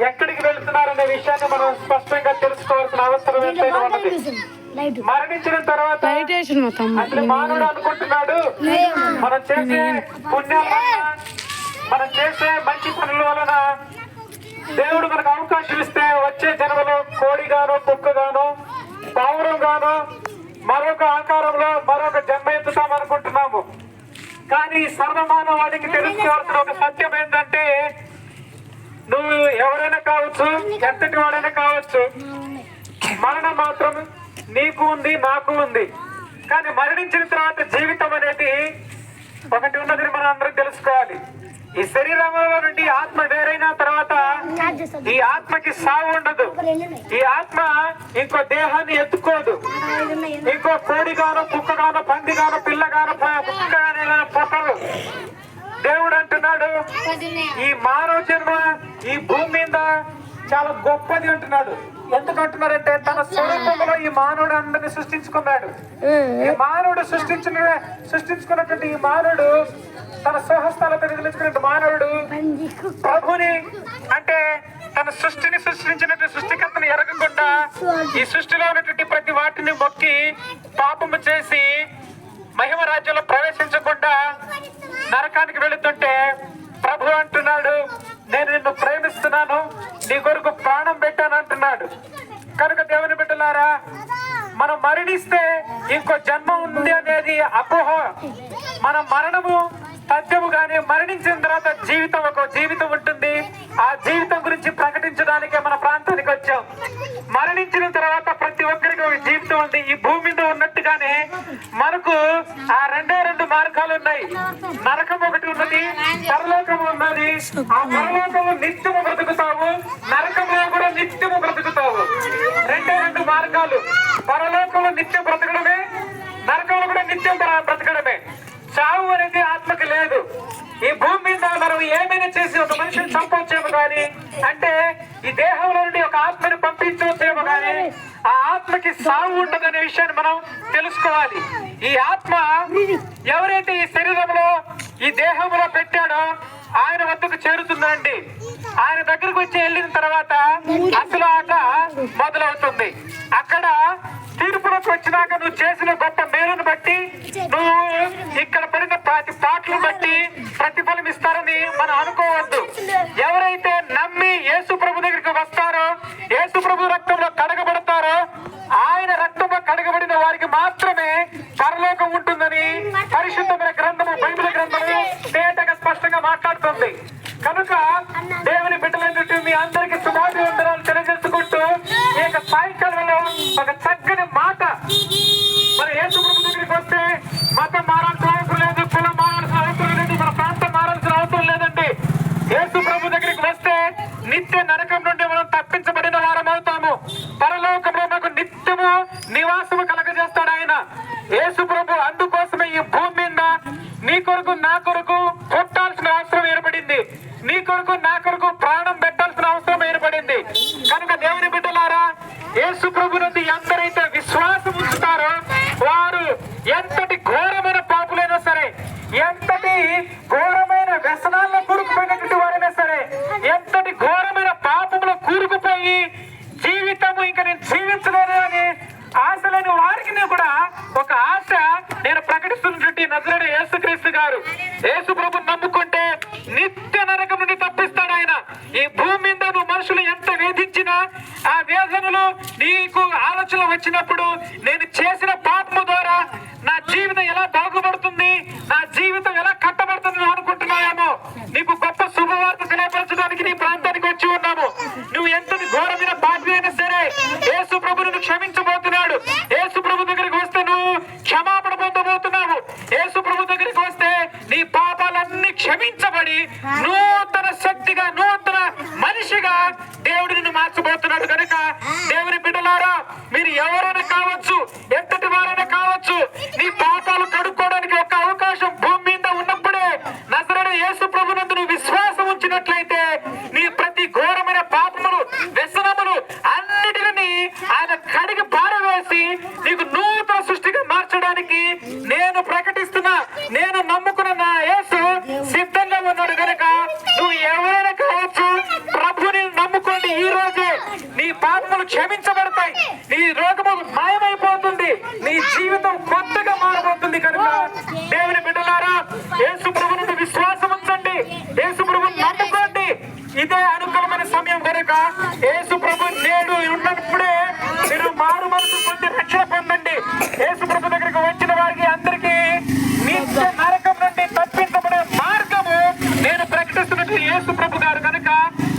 ఎక్కడికి వెళ్తున్నారనే విషయాన్ని మనం స్పష్టంగా తెలుసుకోవాల్సిన అవసరం ఎంతైనా ఉన్నది. మరణించిన తర్వాత అసలు మానవుడు అనుకుంటున్నాడు మనం చేసే పుణ్యాల వలన, మనం చేసే మంచి పనుల వలన దేవుడు మనకు అవకాశం ఇస్తే వచ్చే జన్మలో కోడిగానో, కుక్కగానో, పావురం గానో, మరొక ఆకారంలో మరొక జన్మ ఎత్తుతాం అనుకుంటున్నాము. కానీ సర్వమానవాడికి తెలుసుకోవాల్సిన ఒక సత్యం ఏంటంటే, నువ్వు ఎవరైనా కావచ్చు, ఎంతటి వాడైనా కావచ్చు, మరణం మాత్రం నీకు ఉంది, నాకు ఉంది. కానీ మరణించిన తర్వాత జీవితం అనేది ఒకటి ఉన్నదని మనం అందరం తెలుసుకోవాలి. ఈ శరీరంలో నుండి ఆత్మ వేరైన తర్వాత ఈ ఆత్మకి సావు ఉండదు. ఈ ఆత్మ ఇంకో దేహాన్ని ఎత్తుకోదు. ఇంకో కోడిగానో, కుక్కగానో, పందిగానో, పిల్లగానో, కుక్కగానో పుట్టదు. దేవుడు అంటున్నాడు, ఈ మానవ జన్మ ఈ భూమి మీద చాలా గొప్పది అంటున్నాడు. ఎందుకు అంటున్నారంటే, తన స్వరూపంలో ఈ మానవుడు అందరిని సృష్టించుకున్నాడు. ఈ మానవుడు సృష్టించుకున్నటువంటి ఈ మానవుడు తన స్వహస్తాలతో నిలుచుకున్న మానవుడు ప్రభుని, అంటే తన సృష్టిని సృష్టించినటువంటి సృష్టికర్తను ఎరగకుండా ఈ సృష్టిలో ఉన్నటువంటి ప్రతి వాటిని మొక్కి పాపము చేసి మహిమ రాజ్యంలో ప్రవేశించకుండా నరకానికి వెళుతుంటే ప్రభు అంటున్నాడు, నేను నిన్ను ప్రేమిస్తున్నాను, నీ కొరకు ప్రాణం పెట్టాను అంటున్నాడు. కనుక దేవుని బిడ్డలారా, మనం మరణిస్తే ఇంకో జన్మ ఉంది అనేది అపోహ. మన మరణము సత్యము, కానీ మరణించిన తర్వాత జీవితం, ఒక జీవితం ఉంటుంది. ఆ జీవితం గురించి ప్రకటించడానికే మన ప్రాంతానికి వచ్చాం. మరణించిన తర్వాత ప్రతి ఒక్కరికి ఒక జీవితం ఉంది. ఈ భూమి మీద ఉన్నట్టుగానే మనకు ఆ రెండు మార్గాలు ఉన్నాయి. నరకం ఒకటి ఉన్నది, పరలోకం ఉన్నది. ఆ పరలోకము నిత్యము బ్రతుకుతావు, నరకంలో కూడా నిత్యము బ్రతుకుతావు. రెండు మార్గాలు. పరలోకంలో నిత్యం బ్రతకడమే, నరకంలో కూడా నిత్యం బ్రతకడమే. చావు అనేది ఆత్మకి లేదు. ఈ భూమి మీద మనం ఏమైనా చేసి ఒక మనిషిని చంపవచ్చేమో కానీ, అంటే ఈ దేహంలో నుండి ఒక ఆత్మని పంపించవచ్చేమో కానీ ఆ ఆత్మకి సావు ఉండదనే విషయాన్ని మనం తెలుసుకోవాలి. ఈ ఆత్మ ఎవరైతే ఈ శరీరంలో, ఈ దేహంలో పెట్టాడో ఆయన వద్దకు చేరుతుందండి. ఆయన దగ్గరకు వచ్చి వెళ్ళిన తర్వాత అసలు ఆట మొదలవుతుంది. అక్కడ తీర్పులోకి వచ్చినాక నువ్వు చేసిన గొప్ప మేలును బట్టి, నువ్వు ఇక్కడ పడిన ప్రతి పాటలు బట్టి ప్రతిఫలం ఇస్తారని మనం అనుకోవద్దు. ఎవరైతే నమ్మి యేసు ప్రభు దగ్గరికి వస్తారో, యేసు ప్రభు రక్తంలో కడగబడతారో, ఆయన రక్తంలో కడగబడిన వారికి మాత్రమే పరలోకం ఉంటుందని పరిశుద్ధమైన గ్రంథము, బైబిల్ గ్రంథము తేటగా స్పష్టంగా మాట్లాడుతుంది. కనుక దేవుని బిడ్డలైనట్టు మీ అందరికీ శుభాభి వందనాలు తెలియజేసుకుంటూ, ఈ యొక్క సాయంకాలంలో ఒక చక్కని మాట, మన యేసు ప్రభు దగ్గరికి వస్తే మతం మారాల్సిన అవసరం లేదు, కులం మారాల్సిన అవసరం లేదు, మన ప్రాంతం మారాల్సిన అవసరం లేదండి. యేసు ప్రభు దగ్గరికి వస్తే నిత్య నరకం నుండి మనం తప్పించబడిన వారం అవుతాము. పరలోకంలో మనకు నిత్యము నివాసము కలగజేస్తాడు ఆయన. యేసు ప్రభు అందుకోసమే ఈ భూమి మీద నీ కొరకు, నా కొరకు పుట్టాల్సిన అవసరం ఏర్పడింది. నీ కొరకు, నా కొరకు ప్రాణం పెట్టాల్సిన అవసరం ఏర్పడింది. కనుక దేవుని బిడ్డలారా, యేసు ప్రభు నుండి ఎందరైతే విశ్వాసం ఉంచుతారో వారు ఎంతటి ఘోరమైన పాపులైనా సరే, ఎంతటి ఘోరమైన వ్యసనాల్లో కూరుకుపోయినటువంటి వారైనా సరే, ఎంతటి ఘోరమైన పాపంలో కూరుకుపోయి జీవితము ఇంకా నేను జీవించలేను అని ఆశ లేని వారికి కూడా ఒక ఆశ నేను ప్రకటిస్తున్నటువంటి నజరేయుడు యేసుక్రీస్తు గారు. యేసు ప్రభు నమ్ముకుంటే నిత్య నరకం నుండి తప్పిస్తాడు ఆయన. ఈ భూమి మీద నువ్వు మనుషులు ఎంత వేధించినా, ఆ వేదనలు నీకు ఆలోచన వచ్చినప్పుడు, నేను చేసిన పాపము ద్వారా నా జీవితం ఎలా బాగుపడుతుంది, నా జీవితం ఎలా కట్టబడుతుంది అనుకుంటున్నాయేమో, నీకు గొప్ప శుభవార్త తెలియపరచడానికి నీ ప్రాంతానికి వచ్చి ఉన్నాము. నువ్వు ఎంతటి ఘోరమైన పాపి అయినా సరే యేసు ప్రభు నిన్ను క్షమించబోతున్నాడు. యేసు ప్రభు దగ్గరికి వస్తే నువ్వు క్షమాపణ పొందబోతున్నావు. యేసు ప్రభు దగ్గరికి వస్తే నీ పాపాలన్నీ క్షమించబడి నూతన శక్తిగా, నూతన మనిషిగా దేవుడు నిన్ను మార్చబోతున్నాడు. కనుక దేవుని బిడ్డలారా, మీరు ఎవరైనా కావచ్చు, ఎంతటి వారైనా కావచ్చు, నీ పాపాలు కడుక్కోవడానికి ఒక అవకాశం భూమి మీద ఉన్నప్పుడే నజరేయుడు యేసు ప్రభునందు నువ్వు విశ్వాసం ఉంచినట్లయితే నీ ప్రతి ఘోరమైన పాపములు, వ్యసనములు అన్నిటిని ఆయన కడిగి పారవేసి నీకు నూతన సృష్టిగా మార్చడానికి నేను ప్రకటిస్తున్నా, నేను నమ్ముకున్న నా యేసు సిద్ధంగా ఉన్నాడు. కనుక నువ్వు ఎవరైనా కావచ్చు, క్షమించబడతాయి, నీ రోగము మాయమైపోతుంది, నీ జీవితం కొత్తగా మారబోతుంది. కనుక దేవుని బిడ్డలారా, యేసు ప్రభు నుండి విశ్వాసం ఉంచండి, యేసు ప్రభుని నమ్ముకోండి. ఇదే అనుకూలమైన సమయం కనుక యేసు ప్రభు నేడు ఉన్నప్పుడే మీరు మారు మనసు పొంది రక్షణ పొందండి. యేసు ప్రభు దగ్గరికి వచ్చిన వారికి అందరికీ నిత్య నరకం నుండి తప్పించబడే మార్గము నేను ప్రకటిస్తున్నట్టు యేసు ప్రభు గారు. కనుక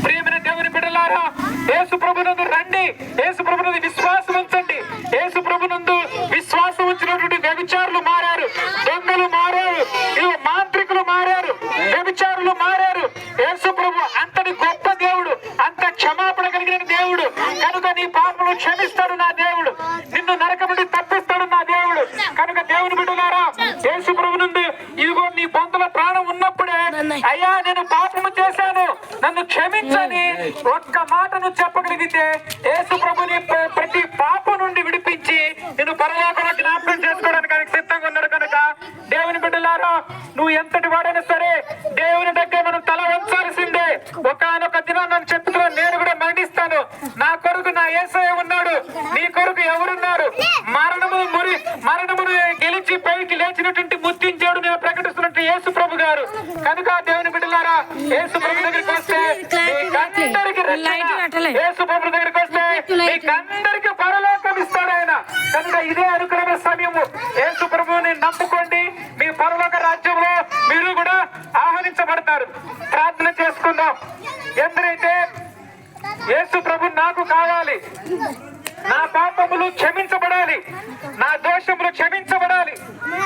ప్రియమైన దేవుని బిడ్డలారా, యేసు ప్రభు నందు రండి, యేసు ప్రభు నందు విశ్వాసం ఉంచండి. యేసు ప్రభు నందు విశ్వాసం ఉంచినటువంటి వ్యభిచారులు మారారు, దొంగలు మారారు, మాంత్రికులు మారారు, వ్యభిచారులు మారారు. యేసు ప్రభు అంతటి గొప్ప దేవుడు, అంత క్షమాపణ కలిగిన దేవుడు. కనుక నీ పాపములు క్షమిస్తాడు నా దేవుడు, నిన్ను నరకం నుండి తప్పిస్తాడు నా దేవుడు. కనుక దేవుని బిడ్డలారా, యేసు ప్రభు నుండి ఇదిగో నీ బొంతల ప్రాణం ఉన్నప్పుడే అయ్యా నేను పాపము చేశాను, నన్ను క్షమించని ఒక్క మాటను చెప్పగలిగితే యేసు ప్రభుని ప్రతి పాపం నుండి విడిపించి నేను పరలోకంలో జ్ఞాపకం చేసుకోవడానికి ఆయనకు సిద్ధంగా ఉన్నాడు. కనుక దేవుని బిడ్డలారా, నువ్వు ఎంతటి వాడైనా సరే దేవుని దగ్గర మనం తల వంచాల్సిందే. ఒకానొక దినాన్ని నన్ను చెప్తున్నాను, నేను కూడా మరణిస్తాను, నా కొరకు నా యేసయ్య ఉన్నాడు, నీ కొరకు ఎవరున్నారు? మరణమును గెలిచి పైకి లేచినటువంటి ముత్తించేడు నేను ప్రకటిస్తున్నట్టు యేసు ప్రభు గారు. కనుక దేవుని బిడ్డలారా, యేసు ప్రభు దగ్గరికి వస్తే మీకందరికి రక్షణ, యేసు ప్రభు దగ్గరికి వస్తే మీకందరికి పరలోకం ఇస్తాడు ఆయన. కనుక ఇదే అనుకూలమైన సమయము, యేసు ప్రభువుని నమ్ముకోండి, మీ పరలోక రాజ్యంలో మీరు కూడా ఆహ్వానించబడతారు. ప్రార్థన చేసుకుందాం. ఎందరైతే యేసు ప్రభు నాకు కావాలి, నా పాపములు క్షమించబడాలి, నా దోషములు క్షమించబడాలి,